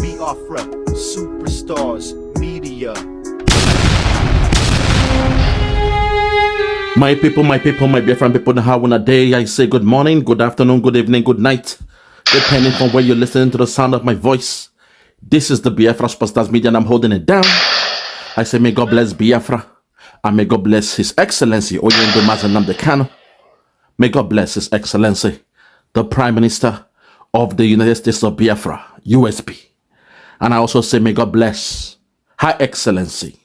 Biafra, superstars, media. My people, my Biafran people, how on a day I say good morning, good afternoon, good evening, good night, depending on where you're listening to the sound of my voice. This is the Biafra Superstars Media and I'm holding it down. I say may God bless Biafra and may God bless His Excellency Oyendo Mazenamde Kano. May God bless His Excellency, the Prime Minister of the United States of Biafra, USP. And I also say may God bless Her Excellency,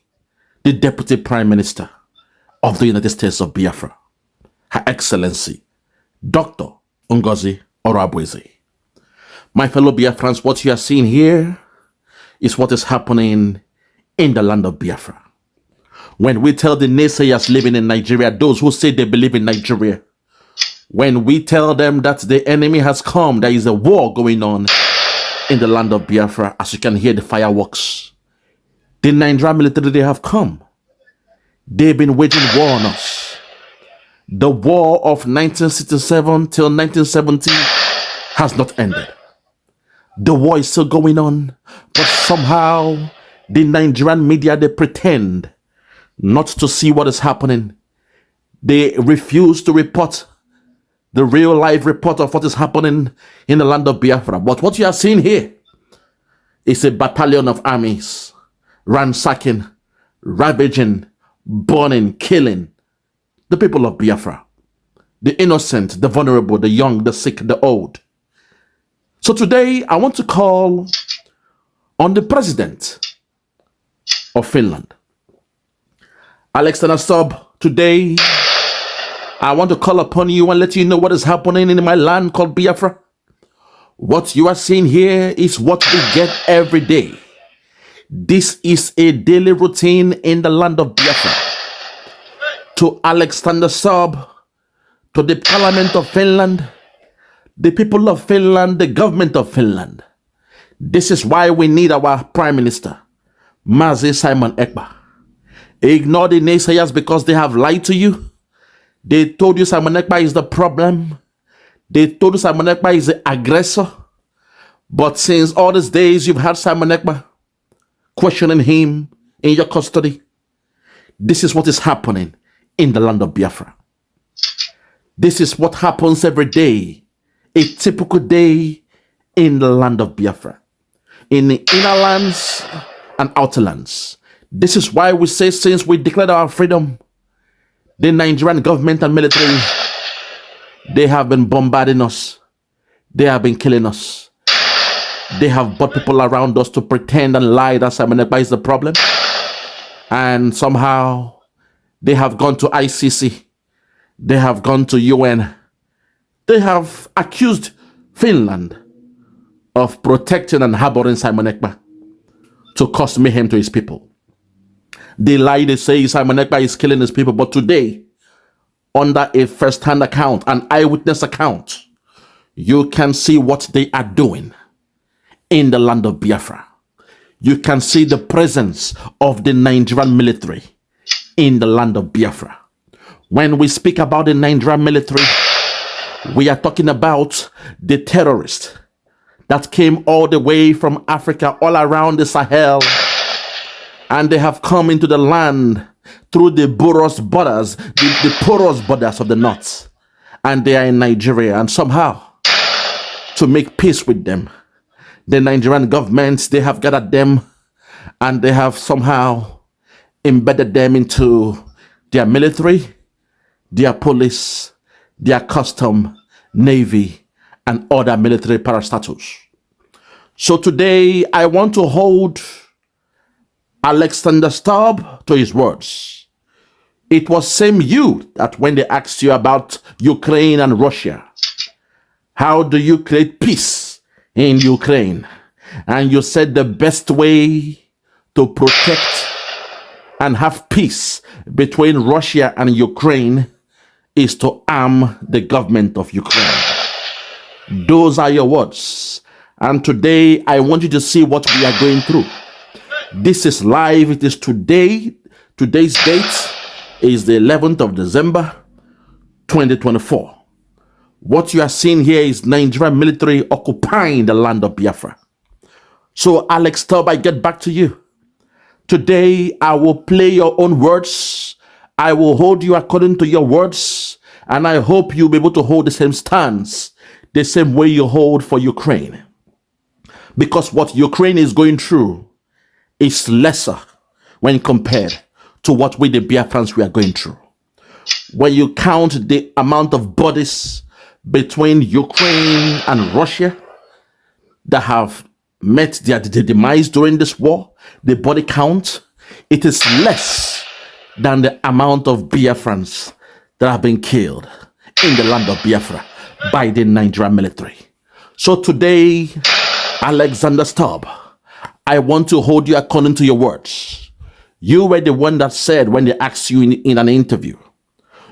the Deputy Prime Minister of the United States of Biafra, Her Excellency, Dr. Ngozi Orabweze. My fellow Biafrans, what you are seeing here is what is happening in the land of Biafra. When we tell the naysayers living in Nigeria, those who say they believe in Nigeria, when we tell them that the enemy has come, there is a war going on in the land of Biafra, as you can hear the fireworks, the Nigerian military, they have come. They've been waging war on us. The war of 1967 till 1970 has not ended. The war is still going on, but somehow the Nigerian media, they pretend not to see what is happening. They refuse to report the real life report of what is happening in the land of Biafra. But what you are seeing here is a battalion of armies ransacking, ravaging, burning, killing the people of Biafra, the innocent, the vulnerable, the young, the sick, the old. So today I want to call on the president of Finland, STUBB. Today I want to call upon you and let you know what is happening in my land called Biafra. What you are seeing here is what we get every day. This is a daily routine in the land of Biafra. To STUBB, to the Parliament of Finland, the people of Finland, the government of Finland. This is why we need our Prime Minister, Mazi Simon Ekpa. Ignore the naysayers because they have lied to you. They told you Simon Ekpa is the problem. They told you Simon Ekpa is the aggressor. But since all these days you've had Simon Ekpa questioning him in your custody, this is what is happening in the land of Biafra. This is what happens every day. A typical day in the land of Biafra. In the inner lands and outer lands. This is why we say since we declared our freedom, the Nigerian government and military, they have been bombarding us. They have been killing us. They have brought people around us to pretend and lie that Simon Ekpa is the problem. And somehow they have gone to ICC. They have gone to UN. They have accused Finland of protecting and harboring Simon Ekpa to cause mayhem to his people. They lie, they say Simon Ekpa is killing his people, but today, under a first-hand account, an eyewitness account, you can see what they are doing in the land of Biafra. You can see the presence of the Nigerian military in the land of Biafra. When we speak about the Nigerian military, we are talking about the terrorists that came all the way from Africa, all around the Sahel, and they have come into the land through the porous borders, the porous borders of the north, and they are in Nigeria. And somehow, to make peace with them, the Nigerian government, they have gathered them and they have somehow embedded them into their military, their police, their custom, navy, and other military parastatus. So today, I want to hold STUBB to his words. It was same you that when they asked you about Ukraine and Russia, how do you create peace in Ukraine? And you said the best way to protect and have peace between Russia and Ukraine is to arm the government of Ukraine. Those are your words. And today, I want you to see what we are going through. This is live. It is today. Today's date is the 11th of December, 2024. What you are seeing here is Nigerian military occupying the land of Biafra. So, Alex Stubb, I get back to you. Today, I will play your own words. I will hold you according to your words. And I hope you'll be able to hold the same stance, the same way you hold for Ukraine. Because what Ukraine is going through is lesser when compared to what we, the Biafrans, we are going through. When you count the amount of bodies between Ukraine and Russia that have met their demise during this war, the body count, it is less than the amount of Biafrans that have been killed in the land of Biafra by the Nigerian military. So today, Alexander Stubb, I want to hold you according to your words. You were the one that said when they asked you in an interview,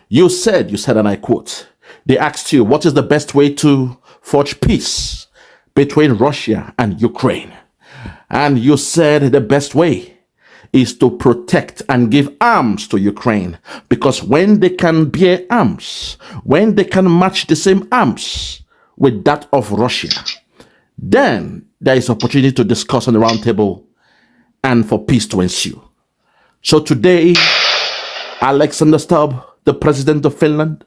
you said, and I quote, they asked you, what is the best way to forge peace between Russia and Ukraine? And you said the best way is to protect and give arms to Ukraine, because when they can bear arms, when they can match the same arms with that of Russia, then there is opportunity to discuss on the round table and for peace to ensue. So today, Alexander Stubb, the president of Finland,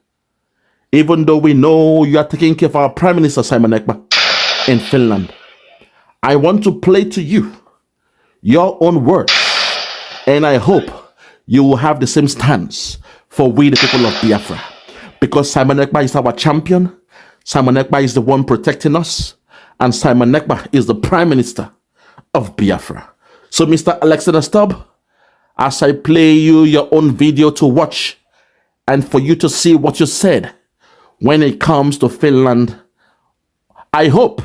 even though we know you are taking care of our Prime Minister Simon Ekpa in Finland, I want to play to you your own words, and I hope you will have the same stance for we, the people of Biafra, because Simon Ekpa is our champion, Simon Ekpa is the one protecting us, and Simon Ekpa is the Prime Minister of Biafra. So, Mr. Alexander Stubb, as I play you your own video to watch and for you to see what you said when it comes to Finland, I hope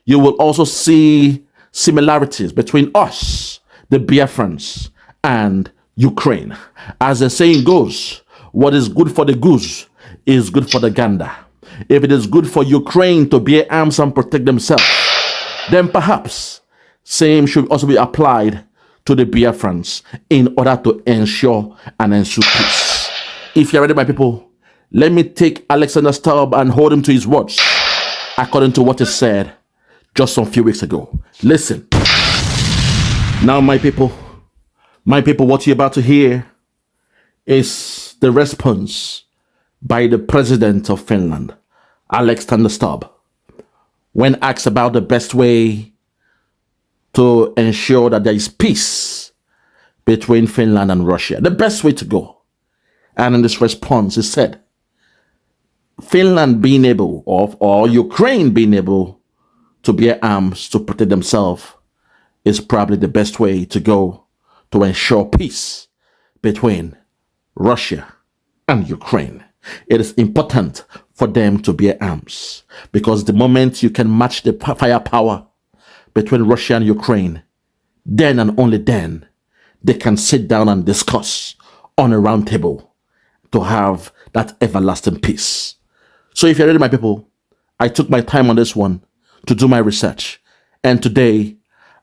you will also see similarities between us, the Biafrans, and Ukraine. As the saying goes, what is good for the goose is good for the gander. If it is good for Ukraine to bear arms and protect themselves, then perhaps same should also be applied to the Biafrans in order to ensure and ensure peace. If you're ready, my people, let me take Alexander Stubb and hold him to his words according to what he said just some few weeks ago. Listen. Now, my people, what you're about to hear is the response by the president of Finland, Alexander Stubb, when asked about the best way to ensure that there is peace between Finland and Russia, the best way to go. And in this response, he said, Finland being able, or Ukraine being able to bear arms to protect themselves is probably the best way to go to ensure peace between Russia and Ukraine. It is important for them to bear arms, because the moment you can match the firepower between Russia and Ukraine, then and only then they can sit down and discuss on a round table to have that everlasting peace. So if you're ready, my people, I took my time on this one to do my research. And today,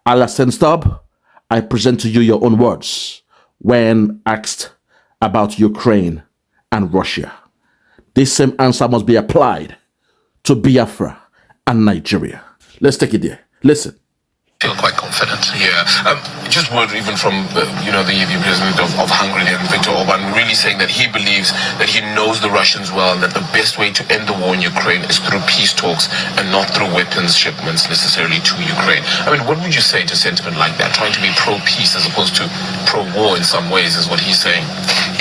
Alexander Stubb, I present to you your own words when asked about Ukraine and Russia. This same answer must be applied to Biafra and Nigeria. Let's take it there. Listen. Feel quite confident here. Just word even from the president of Hungary, and Viktor Orban, really saying that he believes that he knows the Russians well, and that the best way to end the war in Ukraine is through peace talks and not through weapons shipments necessarily to Ukraine. I mean, what would you say to sentiment like that? Trying to be pro-peace as opposed to pro-war in some ways is what he's saying.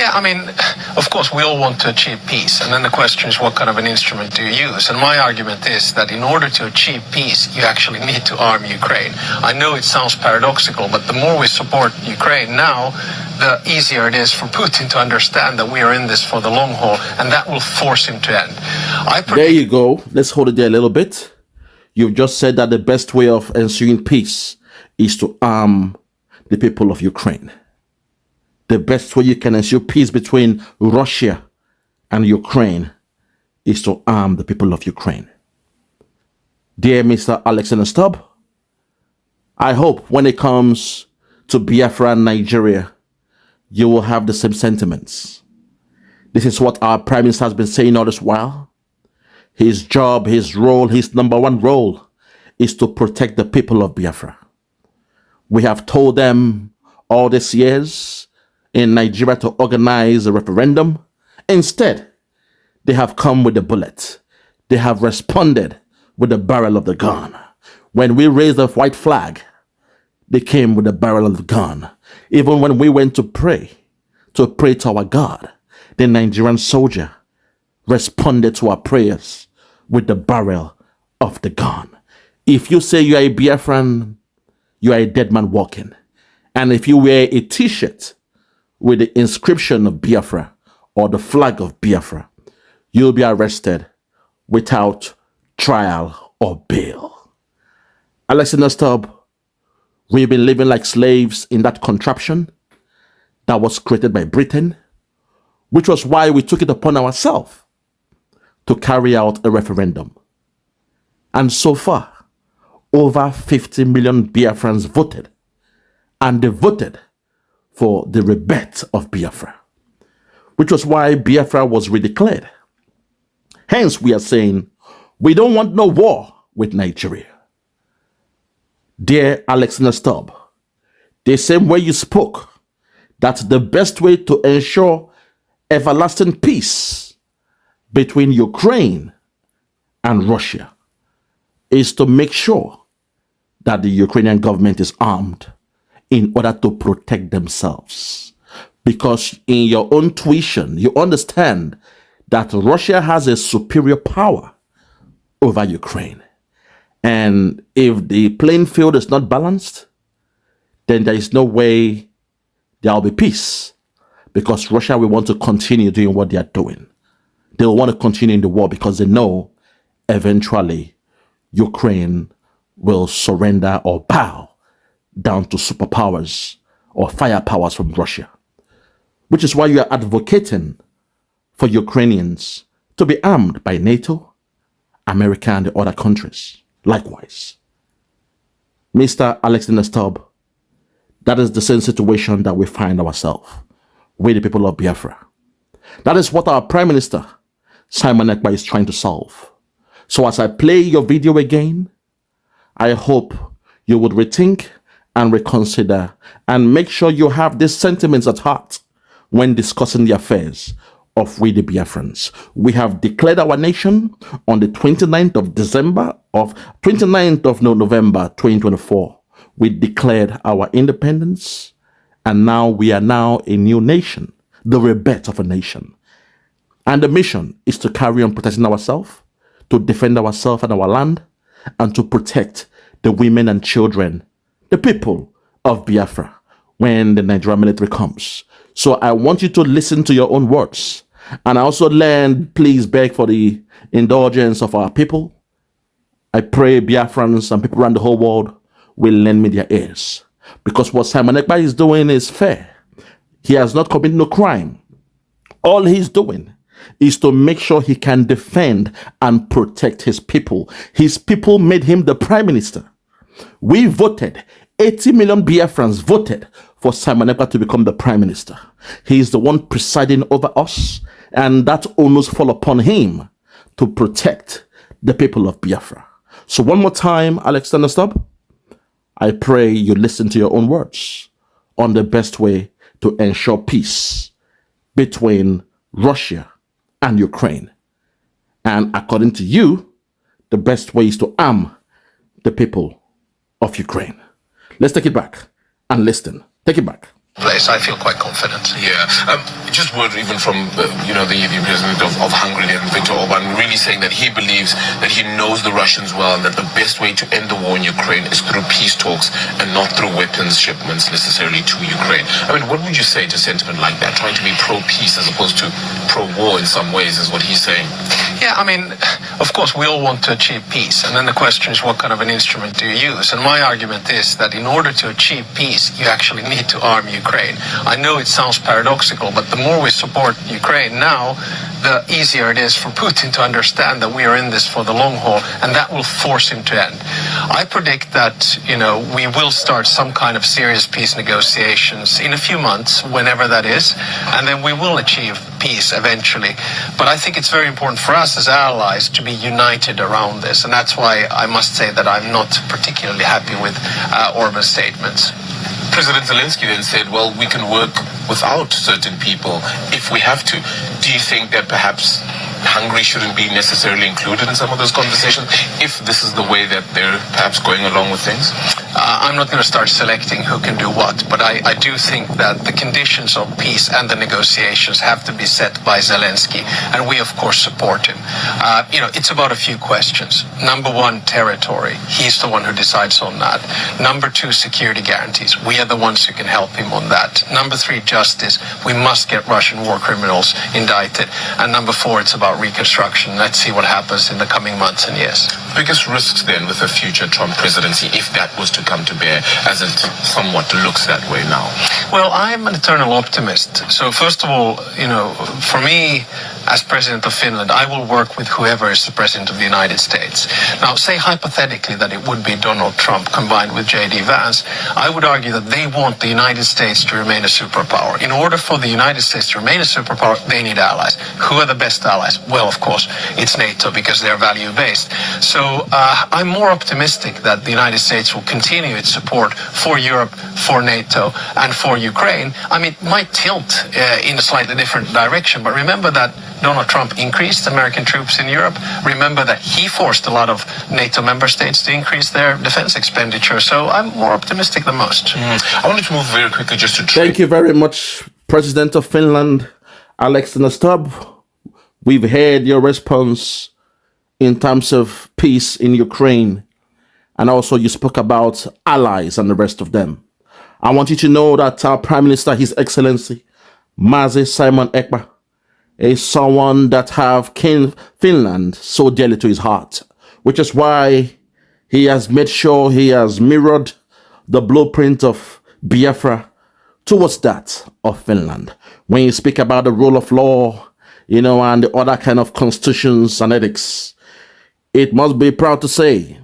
Yeah, I mean, of course, we all want to achieve peace. And then the question is, what kind of an instrument do you use? And my argument is that in order to achieve peace, you actually need to arm Ukraine. I know it sounds paradoxical, but the more we support Ukraine now, the easier it is for Putin to understand that we are in this for the long haul, and that will force him to end. There you go. Let's hold it there a little bit. You've just said that the best way of ensuring peace is to arm the people of Ukraine. The best way you can ensure peace between Russia and Ukraine is to arm the people of Ukraine. Dear Mr. Alexander Stubb, I hope when it comes to Biafra and Nigeria, you will have the same sentiments. This is what our Prime Minister has been saying all this while. His job, his role, his number one role is to protect the people of Biafra. We have told them all these years in Nigeria to organize a referendum. Instead, they have come with the bullet. They have responded with the barrel of the gun. When we raised the white flag, they came with the barrel of the gun. Even when we went to pray to our God, the Nigerian soldier responded to our prayers with the barrel of the gun. If you say you are a Biafran, you are a dead man walking. And if you wear a t-shirt with the inscription of Biafra or the flag of Biafra, you'll be arrested without trial or bail. Alexander Stubb, we've been living like slaves in that contraption that was created by Britain, which was why we took it upon ourselves to carry out a referendum. And so far, over 50 million Biafrans voted, and they voted for the rebirth of Biafra, which was why Biafra was redeclared. Hence, we are saying, we don't want no war with Nigeria. Dear Alexander Stubb, the same way you spoke, that the best way to ensure everlasting peace between Ukraine and Russia is to make sure that the Ukrainian government is armed in order to protect themselves. Because in your own tuition, you understand that Russia has a superior power over Ukraine. And if the playing field is not balanced, then there is no way there will be peace. Because Russia will want to continue doing what they are doing. They'll want to continue in the war because they know eventually Ukraine will surrender or bow down to superpowers or firepowers from Russia. Which is why you are advocating for Ukrainians to be armed by NATO, America, and the other countries. Likewise, Mr. Alexander Stubb, that is the same situation that we find ourselves with the people of Biafra. That is what our Prime Minister, Simon Ekpa, is trying to solve. So as I play your video again, I hope you would rethink and reconsider and make sure you have these sentiments at heart when discussing the affairs of we the Biafrans. We have declared our nation on the 29th of November 2024. We declared our independence, and now we are now a new nation, the rebirth of a nation. And the mission is to carry on protecting ourselves, to defend ourselves and our land, and to protect the women and children, the people of Biafra, when the Nigerian military comes. So I want you to listen to your own words. And I also please beg for the indulgence of our people. I pray Biafrans and people around the whole world will lend me their ears. Because what Simon Ekpa is doing is fair. He has not committed no crime. All he's doing is to make sure he can defend and protect his people. His people made him the Prime Minister. We voted, 80 million Biafrans voted for Simon Ekpa to become the Prime Minister. He is the one presiding over us, and that onus fall upon him to protect the people of Biafra. So one more time, Alexander Stubb, I pray you listen to your own words on the best way to ensure peace between Russia and Ukraine. And according to you, the best way is to arm the people of Ukraine. Let's take it back and listen. Take it back. Place, I feel quite confident. Yeah. Just word even from, the president of Hungary, and Viktor Orban, really saying that he believes that he knows the Russians well and that the best way to end the war in Ukraine is through peace talks and not through weapons shipments necessarily to Ukraine. I mean, what would you say to sentiment like that? Trying to be pro-peace as opposed to pro-war in some ways is what he's saying. Yeah, I mean, of course, we all want to achieve peace. And then the question is, what kind of an instrument do you use? And my argument is that in order to achieve peace, you actually need to arm Ukraine. I know it sounds paradoxical, but the more we support Ukraine now, the easier it is for Putin to understand that we are in this for the long haul, and that will force him to end. I predict that, we will start some kind of serious peace negotiations in a few months, whenever that is, and then we will achieve peace eventually. But I think it's very important for us as allies to be united around this, and that's why I must say that I'm not particularly happy with Orban's statements. President Zelensky then said, well, we can work without certain people if we have to. Do you think that perhaps Hungary shouldn't be necessarily included in some of those conversations if this is the way that they're perhaps going along with things? I'm not going to start selecting who can do what, but I do think that the conditions of peace and the negotiations have to be set by Zelensky, and we of course support him. It's about a few questions. Number one, territory. He's the one who decides on that. Number two, security guarantees. We are the ones who can help him on that. Number three, justice. We must get Russian war criminals indicted. And number four, it's about reconstruction. Let's see what happens in the coming months and years. Biggest risks then with a future Trump presidency, if that was to come to bear, as it somewhat looks that way now? Well, I'm an eternal optimist. So first of all, for me, as president of Finland, I will work with whoever is the president of the United States. Now, say hypothetically that it would be Donald Trump combined with J.D. Vance, I would argue that they want the United States to remain a superpower. In order for the United States to remain a superpower, they need allies. Who are the best allies? Well, of course, it's NATO, because they're value-based. So I'm more optimistic that the United States will continue its support for Europe, for NATO, and for Ukraine. I mean, it might tilt in a slightly different direction, but remember that Donald Trump increased American troops in Europe. Remember that he forced a lot of NATO member states to increase their defense expenditure. So I'm more optimistic than most. I wanted to move very quickly just to Thank you very much, President of Finland, Alexander Stubb. We've heard your response in terms of peace in Ukraine. And also you spoke about allies and the rest of them. I want you to know that our Prime Minister, His Excellency, Mazi Simon Ekpa, is someone that have Finland so dearly to his heart, which is why he has made sure he has mirrored the blueprint of Biafra towards that of Finland. When you speak about the rule of law, and the other kind of constitutions and ethics, it must be proud to say,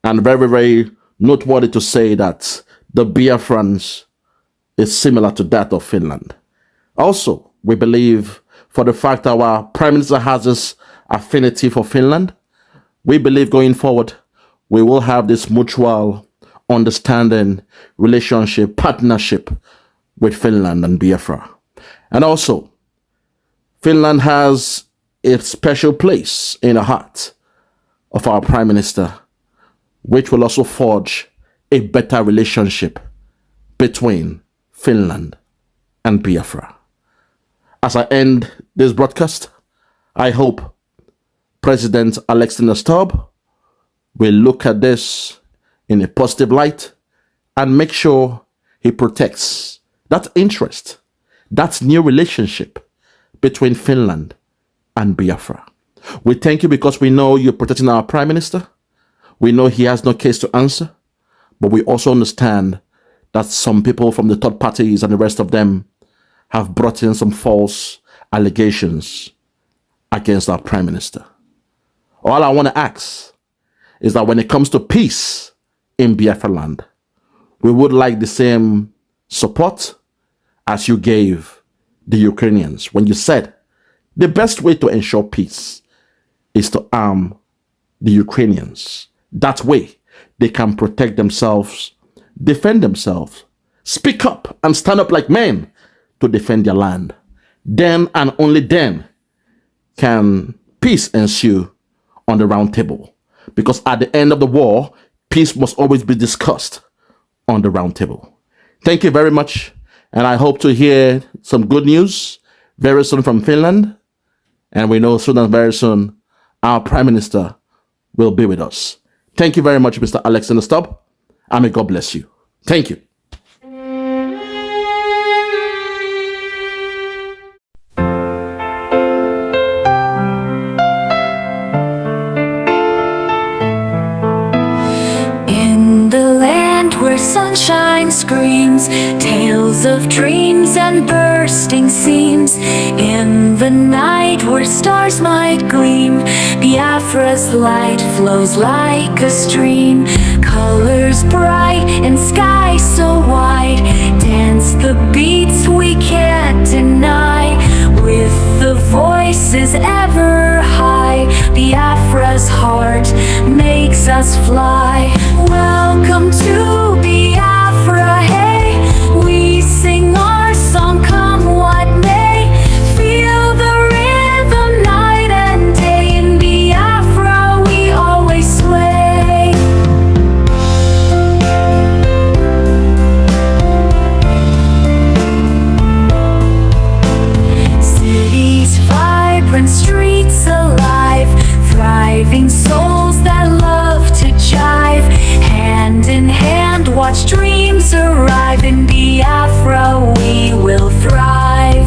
and very, very noteworthy to say, that the Biafrans is similar to that of Finland. Also, we believe, for the fact that our Prime Minister has this affinity for Finland, we believe going forward, we will have this mutual understanding, relationship, partnership with Finland and Biafra. And also, Finland has a special place in the heart of our Prime Minister, which will also forge a better relationship between Finland and Biafra. As I end this broadcast, I hope President Alexander Stubb will look at this in a positive light and make sure he protects that interest, that new relationship between Finland and Biafra. We thank you because we know you're protecting our Prime Minister. We know he has no case to answer, but we also understand that some people from the third parties and the rest of them have brought in some false allegations against our Prime Minister. All I want to ask is that when it comes to peace in Biafra land, we would like the same support as you gave the Ukrainians when you said the best way to ensure peace is to arm the Ukrainians. That way they can protect themselves, defend themselves, speak up and stand up like men to defend their land. Then and only then can peace ensue on the round table. Because at the end of the war, peace must always be discussed on the round table. Thank you very much. And I hope to hear some good news very soon from Finland. And we know soon and very soon, our Prime Minister will be with us. Thank you very much, Mr. Alexander Stubb. And may God bless you. Thank you. Sunshine screams, tales of dreams and bursting seems. In the night where stars might gleam, Biafra's light flows like a stream. Colors bright and sky so wide, dance the beats we can't deny. With the voices ever high, Biafra's heart makes us fly. Welcome to Biafra, hey, we sing our song come what may. Feel the rhythm night and day, in Biafra we always sway. Cities vibrant, streets alive, thriving souls that love to jive. Hand in hand watch dreams arrive, in Biafra we will thrive.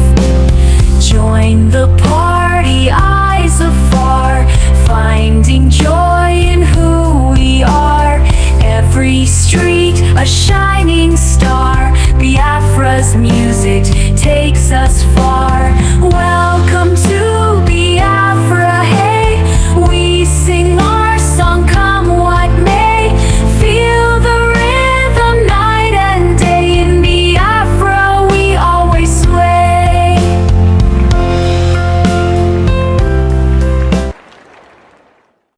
Join the party, eyes afar, finding joy in who we are. Every street a shining star, Biafra's music takes us far. Well,